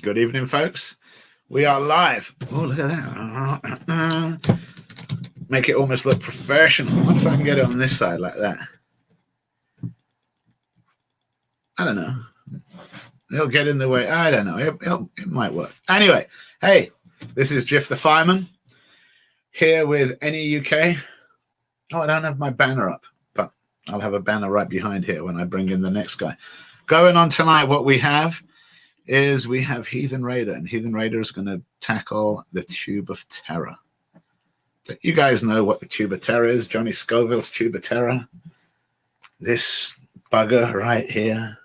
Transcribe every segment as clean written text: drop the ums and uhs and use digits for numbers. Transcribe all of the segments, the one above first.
Good evening, folks. We are live. Oh, look at that. Make it almost look professional. What if I can get it on this side like that? I don't know. It'll get in the way. I don't know. It might work. Anyway, hey, this is Jiff the Fireman here with Any UK. Oh, I don't have my banner up, but I'll have a banner right behind here when I bring in the next guy. Going on tonight, what we have is we have Heathen Raider, and Heathen Raider is going to tackle the Tube of Terror. So you guys know what the Tube of Terror is, Johnny Scoville's Tube of Terror. This bugger right here,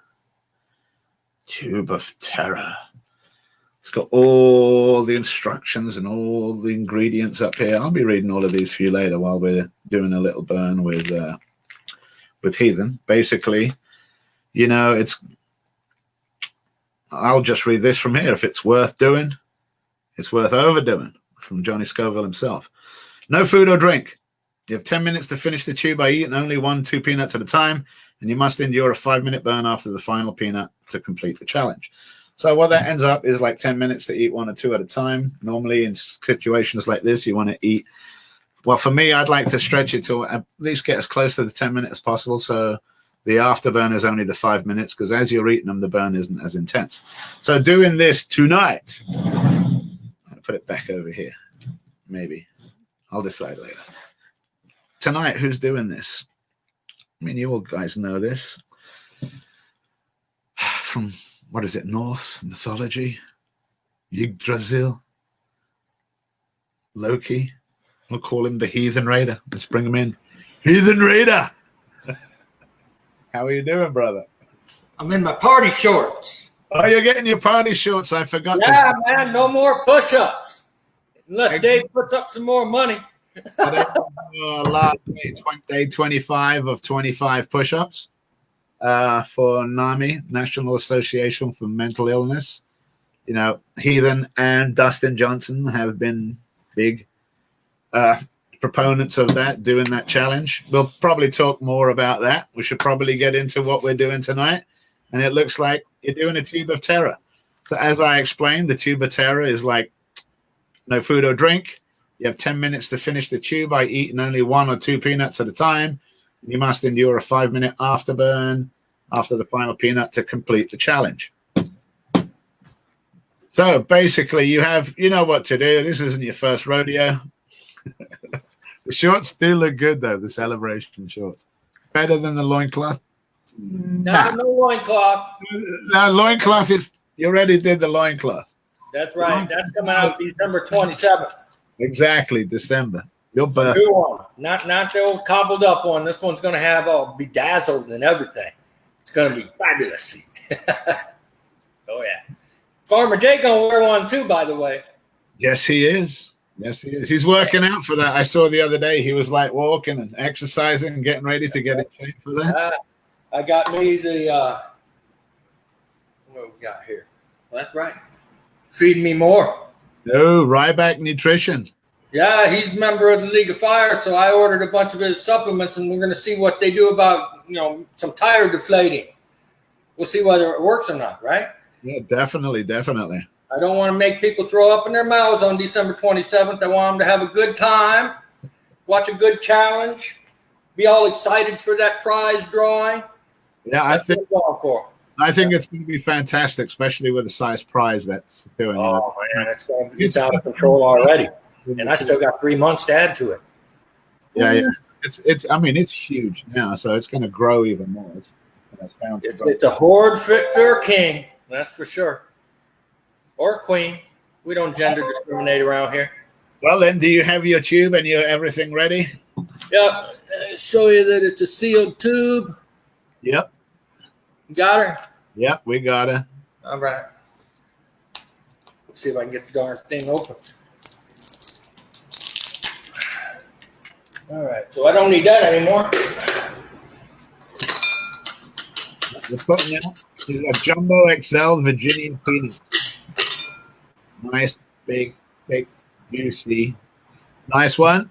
Tube of Terror. It's got all the instructions and all the ingredients up here. I'll be reading all of these for you later while we're doing a little burn with Heathen. Basically, you know, I'll just read this from here. If it's worth doing, it's worth overdoing, from Johnny Scoville himself. No food or drink. You have 10 minutes to finish the tube by eating only 1-2 peanuts at a time, and you must endure a 5-minute burn after the final peanut to complete the challenge. So what that ends up is like 10 minutes to eat 1 or 2 at a time. Normally in situations like this, you want to eat. Well, for me, I'd like to stretch it to at least get as close to the 10 minutes as possible. So the afterburn is only the 5 minutes, because as you're eating them, the burn isn't as intense. So doing this tonight, I'll put it back over here. Maybe. I'll decide later. Tonight, who's doing this? I mean, you all guys know this. From, what is it, Norse mythology? Yggdrasil? Loki? We'll call him the Heathen Raider. Let's bring him in. Heathen Raider! How are you doing, brother? I'm in my party shorts. Oh, you're getting your party shorts. I forgot. Yeah, man, no more push-ups. Unless Dave puts up some more money. Last day 25 of 25 push-ups for NAMI, National Association for Mental Illness. You know, Heathen and Dustin Johnson have been big proponents of that, doing that challenge. We'll probably talk more about that. We should probably get into what we're doing tonight. And it looks like you're doing a Tube of Terror. So as I explained, the Tube of Terror is like no food or drink. You have 10 minutes to finish the tube by eating only 1 or 2 peanuts at a time. You must endure a 5-minute afterburn after the final peanut to complete the challenge. So basically you know what to do. This isn't your first rodeo. The shorts do look good, though, the celebration shorts. Better than the loincloth? No loincloth. No, loincloth is, you already did the loincloth. That's right. That's coming out December 27th. Exactly, December. Your birthday. New one. Not the old cobbled up one. This one's going to have all bedazzled and everything. It's going to be fabulous. Oh, yeah. Farmer Jay going to wear one, too, by the way. Yes, he is. Yes, he is. He's working out for that. I saw the other day he was like walking and exercising and getting ready to get in shape for that. I got me the what we got here? Well, that's right. Feed me more. Oh, Ryback Nutrition. Yeah, he's a member of the League of Fire, so I ordered a bunch of his supplements, and we're going to see what they do about, some tire deflating. We'll see whether it works or not, right? Yeah, definitely. I don't want to make people throw up in their mouths on December 27th. I want them to have a good time, watch a good challenge, be all excited for that prize drawing. Yeah, I think it's going to be fantastic, especially with the size prize that's doing. Oh, man, it's out of control already. And I still got 3 months to add to it. Yeah. It's huge now, so it's going to grow even more. It's a horde fit for a king, that's for sure. Or a queen. We don't gender discriminate around here. Well, then, do you have your tube and your everything ready? Yep. Show you that it's a sealed tube. Yep. Got her? Yep, we got her. All right. Let's see if I can get the darn thing open. All right. So I don't need that anymore. We're putting out is a Jumbo XL Virginia peanut. Nice, big, juicy. Nice one.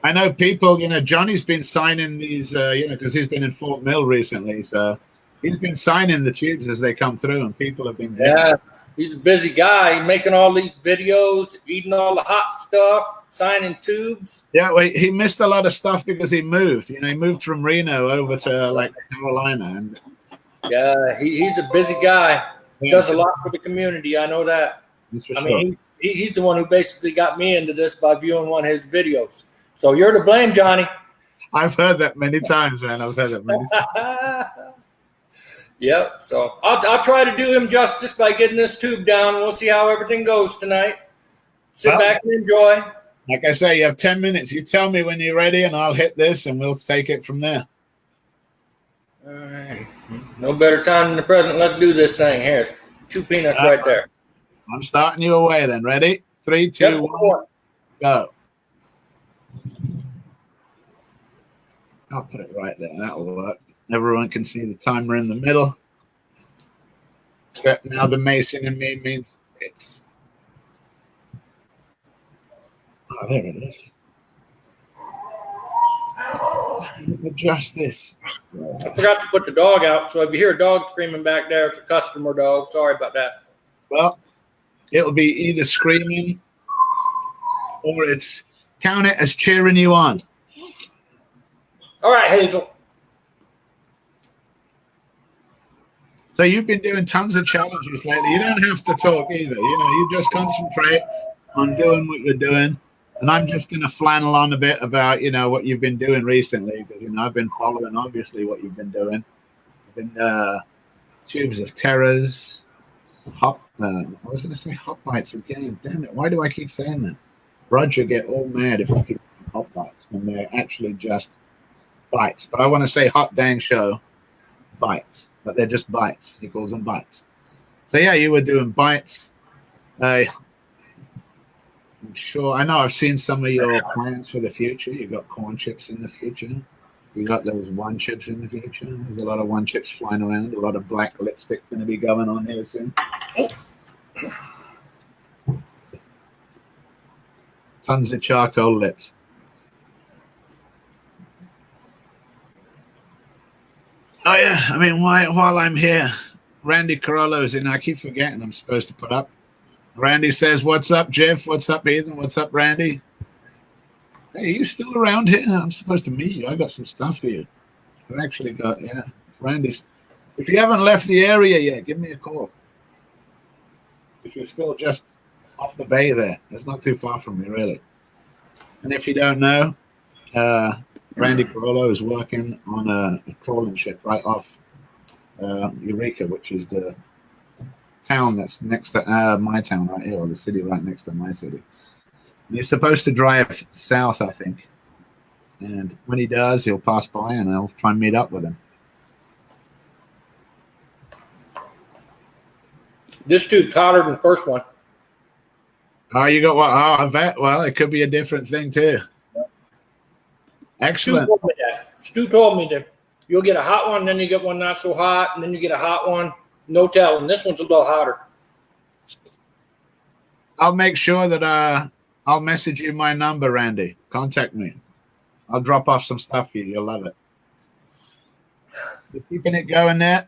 I know people, Johnny's been signing these, because he's been in Fort Mill recently. So He's been signing the tubes as they come through, and people have been. Yeah, he's a busy guy. He's making all these videos, eating all the hot stuff, signing tubes. Yeah, well, he missed a lot of stuff because he moved. You know, he moved from Reno over to like Carolina, and yeah, he's a busy guy. He does a lot for the community. I know that. I mean, he's the one who basically got me into this by viewing one of his videos. So you're to blame, Johnny. I've heard that many times, man. I've heard that many times. Yep. So I'll try to do him justice by getting this tube down. We'll see how everything goes tonight. Sit back and enjoy. Like I say, you have 10 minutes. You tell me when you're ready, and I'll hit this, and we'll take it from there. All right. No better time than the present. Let's do this thing. Here, 2 peanuts right there. I'm starting you away then. Ready? 3, 2, 1, go. I'll put it right there. That'll work. Everyone can see the timer in the middle. Except now the Mason and me means it's. Oh, there it is. Adjust this. I forgot to put the dog out, so if you hear a dog screaming back there, it's a customer dog. Sorry about that. Well, it'll be either screaming or it's count it as cheering you on. All right, Hazel. So you've been doing tons of challenges lately. You don't have to talk either. You know, you just concentrate on doing what you're doing. And I'm just going to flannel on a bit about, you know, what you've been doing recently. Because, you know, I've been following, obviously, what you've been doing. I've been Tubes of Terrors, I was going to say hot bites again. Damn it. Why do I keep saying that? Roger get all mad if I keep saying hot bites when they're actually just bites. But I want to say hot dang show bites. But they're just bites. He calls them bites. So, yeah, you were doing bites. I'm sure. I know I've seen some of your plans for the future. You've got corn chips in the future. You got those one chips in the future. There's a lot of one chips flying around. A lot of black lipstick going to be going on here soon. Tons of charcoal lips. Oh, yeah. I mean, while I'm here, Randy Carollo's in. I keep forgetting I'm supposed to put up. Randy says, "What's up, Jeff? What's up, Heathen? What's up, Randy? Hey, are you still around here? I'm supposed to meet you. I got some stuff for you. I've actually got, yeah. Randy's. If you haven't left the area yet, give me a call. If you're still just off the bay there, it's not too far from me, really. And if you don't know, Randy Carollo is working on a trawling ship right off Eureka, which is the town that's next to my town right here, or the city right next to my city. And he's supposed to drive south, I think. And when he does, he'll pass by and I'll try and meet up with him. This tube's hotter than the first one. Oh, you got what? Oh, I bet. Well, it could be a different thing too. Excellent. Stu told me that you'll get a hot one, then you get one not so hot, and then you get a hot one. No telling. This one's a little hotter. I'll make sure that I'll message you my number, Randy. Contact me. I'll drop off some stuff for you. You'll love it. You're keeping it going there?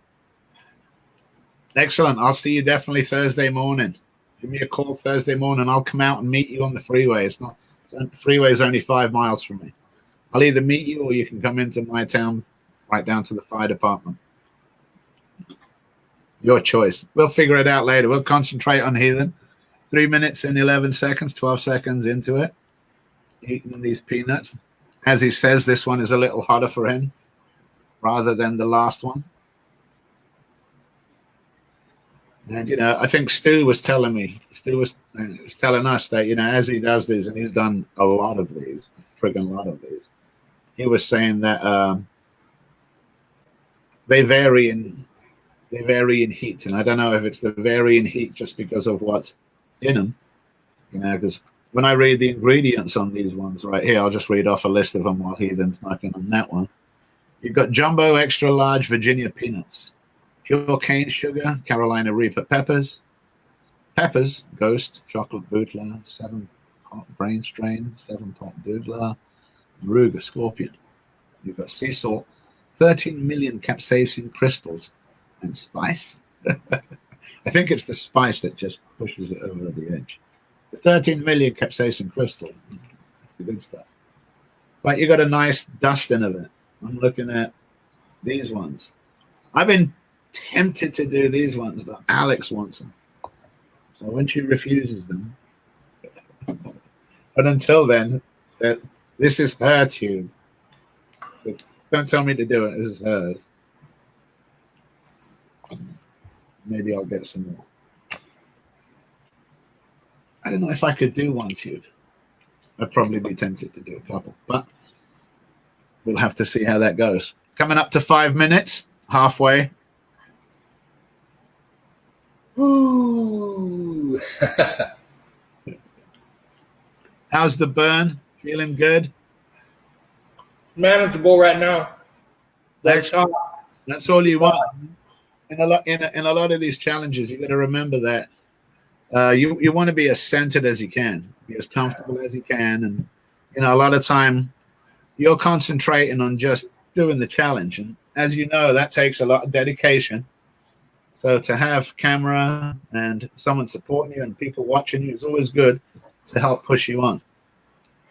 Excellent. I'll see you definitely Thursday morning. Give me a call Thursday morning. I'll come out and meet you on the freeway. The freeway is only 5 miles from me. I'll either meet you or you can come into my town right down to the fire department. Your choice. We'll figure it out later. We'll concentrate on Heathen. 3 minutes and 11 seconds, 12 seconds into it. Eating these peanuts. As he says, this one is a little hotter for him rather than the last one. And, you know, I think Stu was telling us that, you know, as he does these, and he's done a lot of these, a friggin' lot of these, he was saying that they vary in heat. And I don't know if it's the varying heat just because of what's in them, you know, because when I read the ingredients on these ones right here, I'll just read off a list of them while Heathen's knocking on that one. You've got jumbo extra large Virginia peanuts, pure cane sugar, Carolina Reaper peppers, Ghost, chocolate bootler, 7-pot brain strain, 7-pot doodler, Ruger scorpion. You've got sea salt, 13 million capsaicin crystals, and spice. I think it's the spice that just pushes it over the edge. The 13 million capsaicin crystal. That's the good stuff. But you got a nice dusting of it. I'm looking at these ones. I've been tempted to do these ones, but Alex wants them. So when she refuses them, but until then, this is her tube. So don't tell me to do it. This is hers. Maybe I'll get some more. I don't know if I could do one tube. I'd probably be tempted to do a couple, but we'll have to see how that goes. Coming up to 5 minutes, halfway. Ooh. How's the burn? Feeling good? Manageable right now. That's all you want. In a lot of these challenges, you got to remember that you want to be as centered as you can, be as comfortable as you can, and a lot of time you're concentrating on just doing the challenge, and as you know, that takes a lot of dedication. So to have camera and someone supporting you and people watching you is always good to help push you on.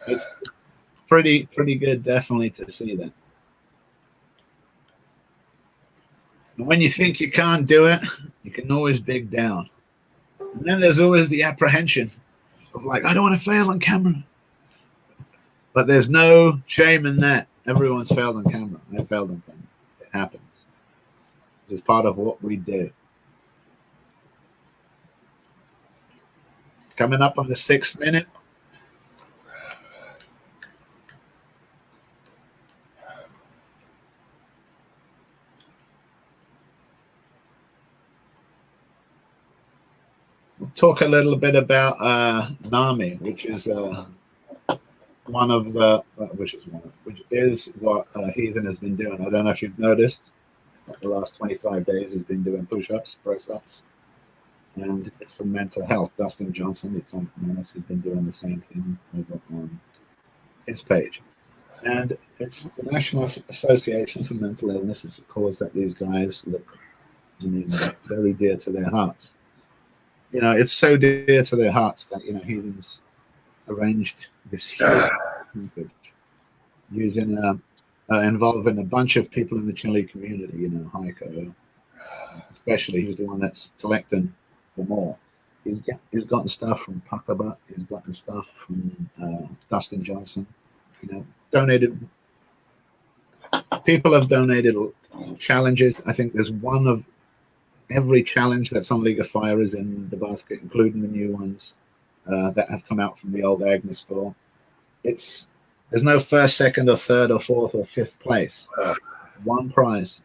It's pretty good, definitely, to see that. And when you think you can't do it, you can always dig down. And then there's always the apprehension of like, I don't want to fail on camera. But there's no shame in that. Everyone's failed on camera. I failed on camera. It happens. This is part of what we do. Coming up on the 6th minute. We'll talk a little bit about NAMI, which is one of the which is what Heathen has been doing. I don't know if you've noticed, the last 25 days has been doing push-ups, press-ups, and it's for mental health. Dustin Johnson, it's on has been doing the same thing over on his page, and it's the National Association for Mental Illness. It's a cause that these guys look, very dear to their hearts. It's so dear to their hearts that Heathen's arranged this huge package using involving a bunch of people in the Chile community. Heiko, especially, he's the one that's collecting them all. He's gotten stuff from Puckabutt. He's gotten stuff from Dustin Johnson. Donated. People have donated challenges. I think there's one of every challenge that's on League of Fire is in the basket, including the new ones that have come out from the old Agnes store. There's no first, second, or third, or fourth, or fifth place. One prize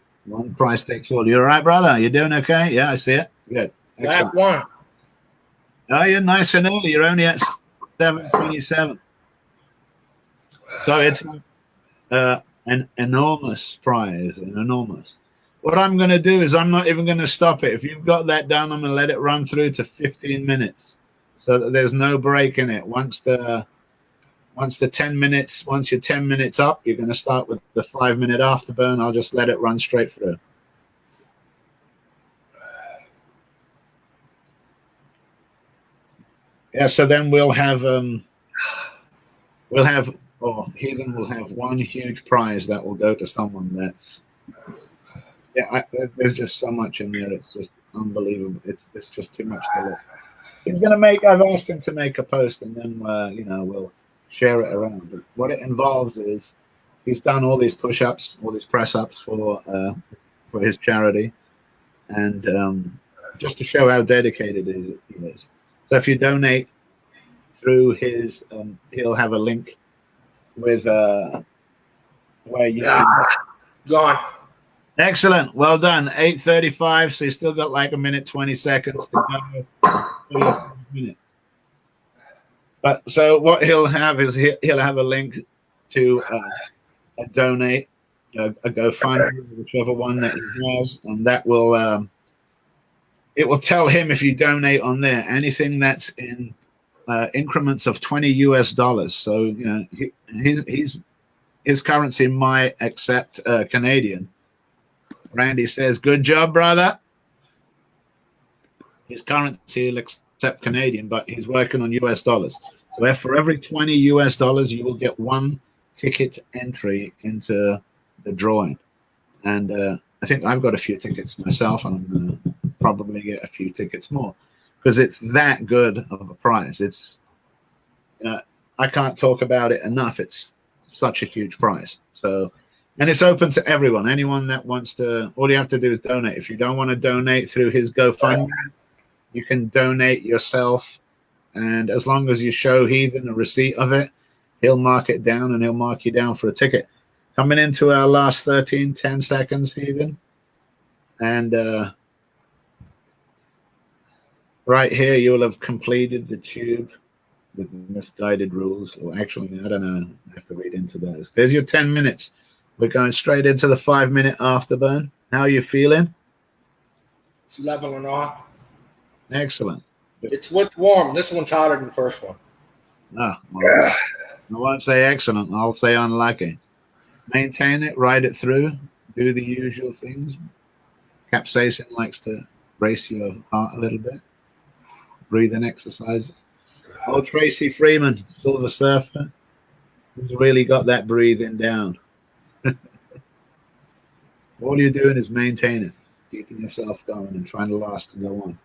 takes all. You all right, brother? You doing okay? Yeah, I see it. Good. Last one. Oh, you're nice and early. You're only at 7:27. So it's an enormous prize, enormous. What I'm going to do is I'm not even going to stop it. If you've got that down, I'm going to let it run through to 15 minutes so that there's no break in it. Once you're 10 minutes up, you're going to start with the 5-minute afterburn. I'll just let it run straight through. Yeah, so then Heathen will have one huge prize that will go to someone that's, there's just so much in there. It's just unbelievable. It's just too much to look. I've asked him to make a post, and then we'll share it around. But what it involves is he's done all these push-ups, all these press-ups for his charity, and just to show how dedicated he is. So if you donate through his, he'll have a link with where you can. Gone. Excellent. Well done. 8:35. So you still got like 1:20 to go. But so what he'll have is he'll have a link to a donate, a GoFundMe, whichever one that he has, and that will it will tell him if you donate on there anything that's in increments of $20. So his currency might accept Canadian. Randy says, good job, brother. His currency will accept Canadian, but he's working on US dollars. So if for every 20 US dollars, you will get one ticket entry into the drawing. And I think I've got a few tickets myself, and I'm going to probably get a few tickets more because it's that good of a prize. It's, I can't talk about it enough. It's such a huge prize. So, and it's open to everyone. Anyone that wants to, all you have to do is donate. If you don't want to donate through his GoFundMe, you can donate yourself. And as long as you show Heathen a receipt of it, he'll mark it down and he'll mark you down for a ticket. Coming into our last 10 seconds, Heathen. And right here, you will have completed the tube with misguided rules. Or actually, I don't know. I have to read into those. There's your 10 minutes. We're going straight into the 5-minute afterburn. How are you feeling? It's leveling off. Excellent. It's what's warm. This one's hotter than the first one. Ah, well, I won't say excellent. I'll say unlucky. Maintain it, ride it through, do the usual things. Capsaicin likes to race your heart a little bit. Breathing exercises. Oh, Tracy Freeman, Silver Surfer, who's really got that breathing down. All you're doing is maintaining, keeping yourself going and trying to last and go on.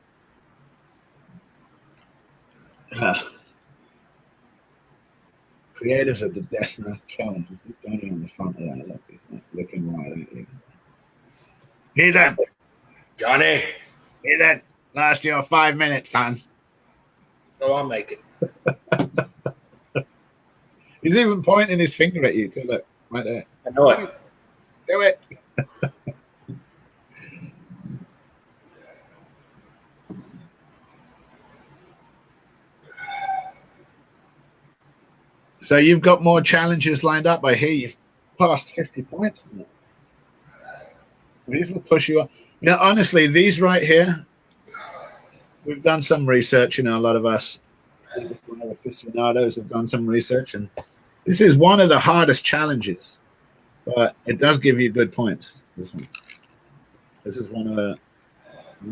Creators of the Death Math Challenge. He's only on the front of that. Look, he's not looking right at you. Heathen! Johnny! Heathen! Last your 5 minutes, son. Oh, I'll make it. He's even pointing his finger at you, too. Look, right there. I know it. Do it. So you've got more challenges lined up. I hear you've passed 50 points. These will push you up. You know, honestly, these right here, we've done some research. You know, a lot of us aficionados have done some research, and this is one of the hardest challenges, but it does give you good points. This is one of the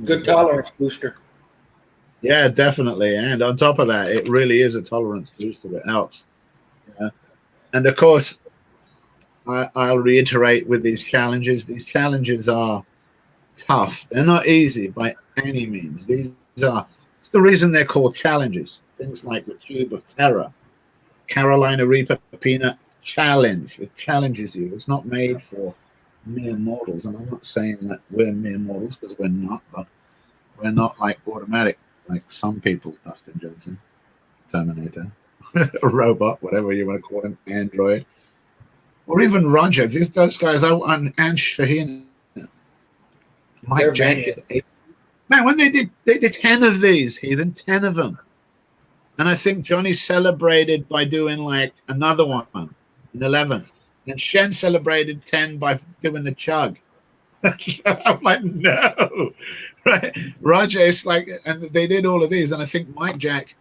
good tolerance booster. Yeah, definitely. And on top of that, it really is a tolerance booster. It helps. Yeah. And of course, I'll reiterate with these challenges are tough. They're not easy by any means. It's the reason they're called challenges. Things like the Tube of Terror, Carolina Reaper Peanut Challenge. It challenges you. It's not made for mere mortals. And I'm not saying that we're mere mortals, because we're not, but we're not like automatic, like some people, Dustin Johnson, Terminator, a robot, whatever you want to call him, android, or even Roger. Those guys, and Shaheen, Mike Jack. Man, when they did 10 of these, Heathen, 10 of them. And I think Johnny celebrated by doing like another one, an 11th. And Shen celebrated 10 by doing the chug. I'm like, no. Right? Roger, it's like, and they did all of these. And I think Mike Jack,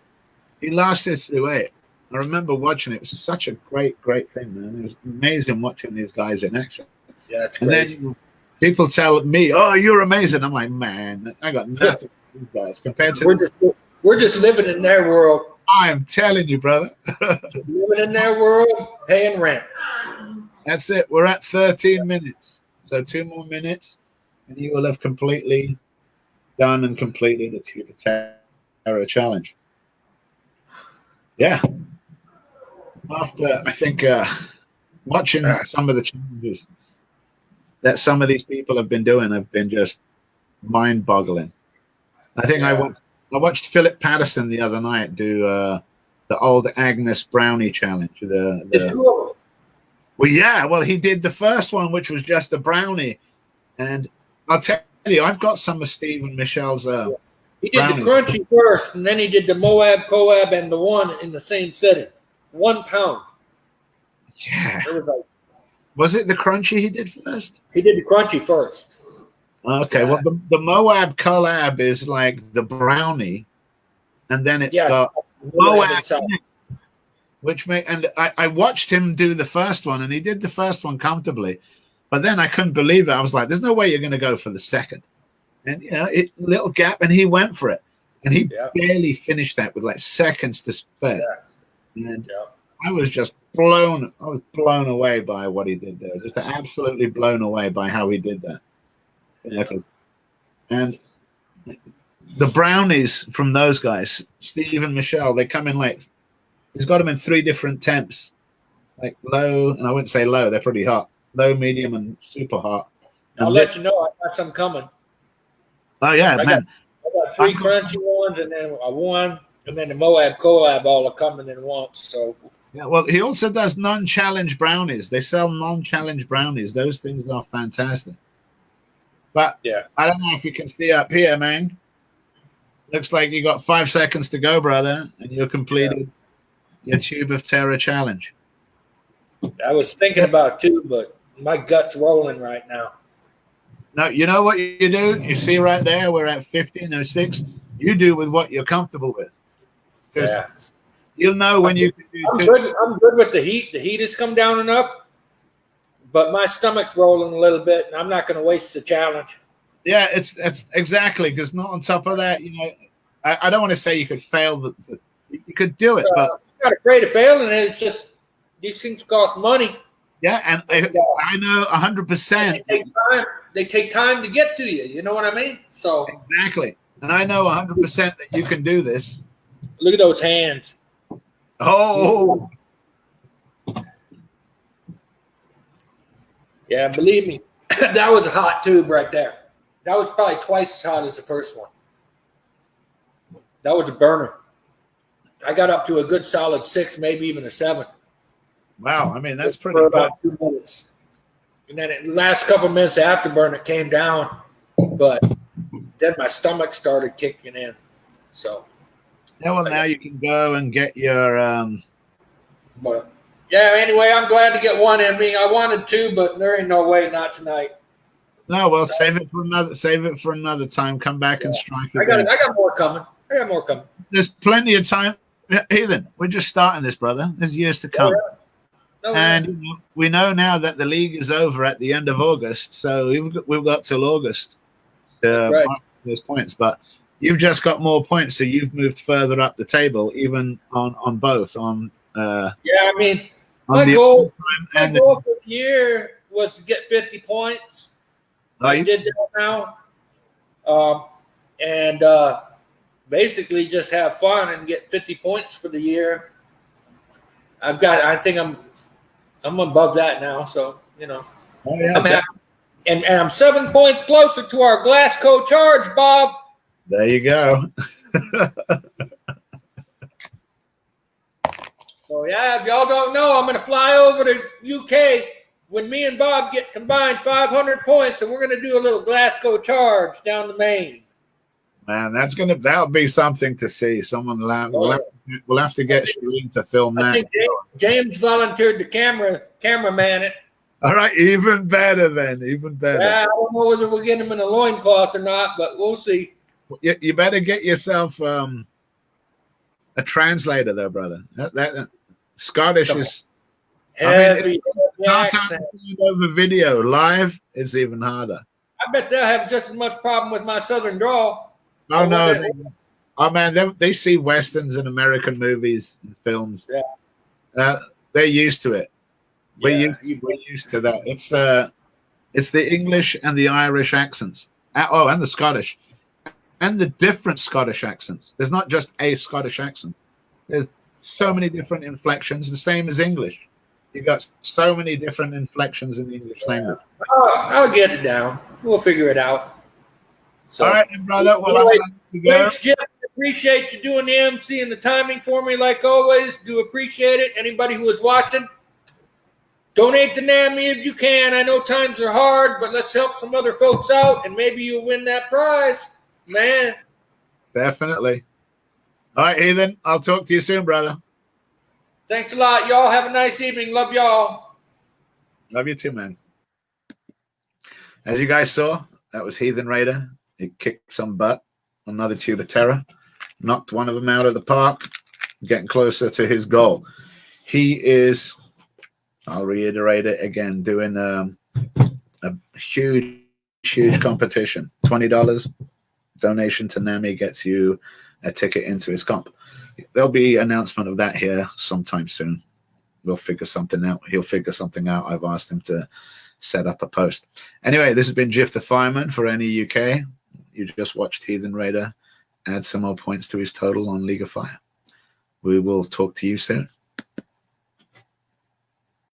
he lasted through 8. I remember watching it. It was such a great thing, man. It was amazing watching these guys in action. Yeah, it's great. And then people tell me, "Oh, you're amazing." I'm like, man, I got nothing for these guys compared to. We're just living in their world. I am telling you, brother. Just living in their world, paying rent. That's it. We're at 13 minutes, so 2 more minutes, and you will have completely done and completed the Tube of Terror challenge. Yeah. After I think watching some of the challenges that some of these people have been doing have been just mind-boggling. I think I watched Philip Patterson the other night do the old Agnes Brownie challenge. Well, he did the first one, which was just a brownie, and I'll tell you, I've got some of Steve and Michelle's. He did brownie. The crunchy first, and then he did the Moab, Coab, and the one in the same setting. 1 pound. Yeah. Was it the crunchy he did first? He did the crunchy first. Okay. Yeah. Well, the Moab collab is like the brownie, and then it's got Moab, which and I watched him do the first one, and he did the first one comfortably, But then I couldn't believe it. I was like, there's no way you're going to go for the second. And, little gap, and he went for it. And he barely finished that with like seconds to spare. Yeah. And I was just blown away by what he did there. Just absolutely blown away by how he did that. Yeah. And the brownies from those guys, Steve and Michelle, they come in like, he's got them in 3 different temps, like low, and I wouldn't say low, they're pretty hot, low, medium, and super hot. And I'll let you know, I got some coming. Oh, yeah, I man. got 3 crunchy ones, and then one, and then the Moab collab all are coming in once. So, yeah, well, he also does non-challenge brownies. They sell non-challenge brownies. Those things are fantastic. But I don't know if you can see up here, man. Looks like you got 5 seconds to go, brother, and you're completed your Tube of Terror challenge. I was thinking about it too, but my gut's rolling right now. No, you know what you do? You see right there, we're at 15:06. You do with what you're comfortable with. Yeah. You'll know when you can do I'm good with the heat. The heat has come down and up, but my stomach's rolling a little bit, and I'm not going to waste the challenge. Yeah, it's exactly, because not on top of that, I don't want to say you could fail. You could do it, but I'm not afraid of failing. It's just these things cost money. Yeah, and I know 100%. They take time to get to you. You know what I mean? So exactly, and I know 100% that you can do this. Look at those hands. Oh, yeah, believe me, that was a hot tube right there. That was probably twice as hot as the first one. That was a burner. I got up to a good solid 6, maybe even a 7. Wow, I mean, that's pretty for good. About 2 minutes. And then the last couple minutes after burn, it came down. But then my stomach started kicking in. So. Yeah, well, now you can go and get your. But yeah, anyway, I'm glad to get one in me. I wanted 2, but there ain't no way, not tonight. No, well, save it for another time. Come back and strike it. I got more coming. There's plenty of time. Heathen, we're just starting this, brother. There's years to come. And we know now that the league is over at the end of August, so we've got till August to mark those points. But you've just got more points, so you've moved further up the table, even on both. I mean, my goal for the year was to get 50 points. I did that now, and basically just have fun and get 50 points for the year. I think I'm above that now, so I'm happy. And I'm 7 points closer to our Glasgow charge, Bob. There you go. So if y'all don't know, I'm going to fly over to UK when me and Bob get combined 500 points, and we're going to do a little Glasgow charge down the Main. Man, that'll be something to see. Someone we'll have to get Shireen to film that. I think James volunteered to cameraman it. All right, even better then, even better. Yeah, I don't know whether we'll get him in a loincloth or not, but we'll see. You better get yourself a translator, though, brother. That Scottish is heavy. Over video live is even harder. I bet they'll have just as much problem with my southern drawl. Oh no! Oh man, they see westerns and American movies and films. Yeah, they're used to it. We're used to that. It's the English and the Irish accents. And the Scottish, and the different Scottish accents. There's not just a Scottish accent. There's so many different inflections, the same as English. You've got so many different inflections in the English language. I'll get it down. We'll figure it out. So, all right, brother. Well, anyway, thanks, Jeff. Appreciate you doing the MC and the timing for me, like always. Do appreciate it. Anybody who is watching, donate to NAMI if you can. I know times are hard, but let's help some other folks out, and maybe you'll win that prize, man. Definitely. All right, Heathen. I'll talk to you soon, brother. Thanks a lot. Y'all have a nice evening. Love y'all. Love you too, man. As you guys saw, that was Heathen Raider. He kicked some butt. Another Tube of Terror. Knocked one of them out of the park. Getting closer to his goal. He is, I'll reiterate it again, doing a huge competition. $20 donation to NAMI gets you a ticket into his comp. There'll be announcement of that here sometime soon. We'll figure something out. He'll figure something out. I've asked him to set up a post. Anyway, this has been Jiff the Fireman for any UK. You just watched Heathen Raider add some more points to his total on League of Fire. We will talk to you soon.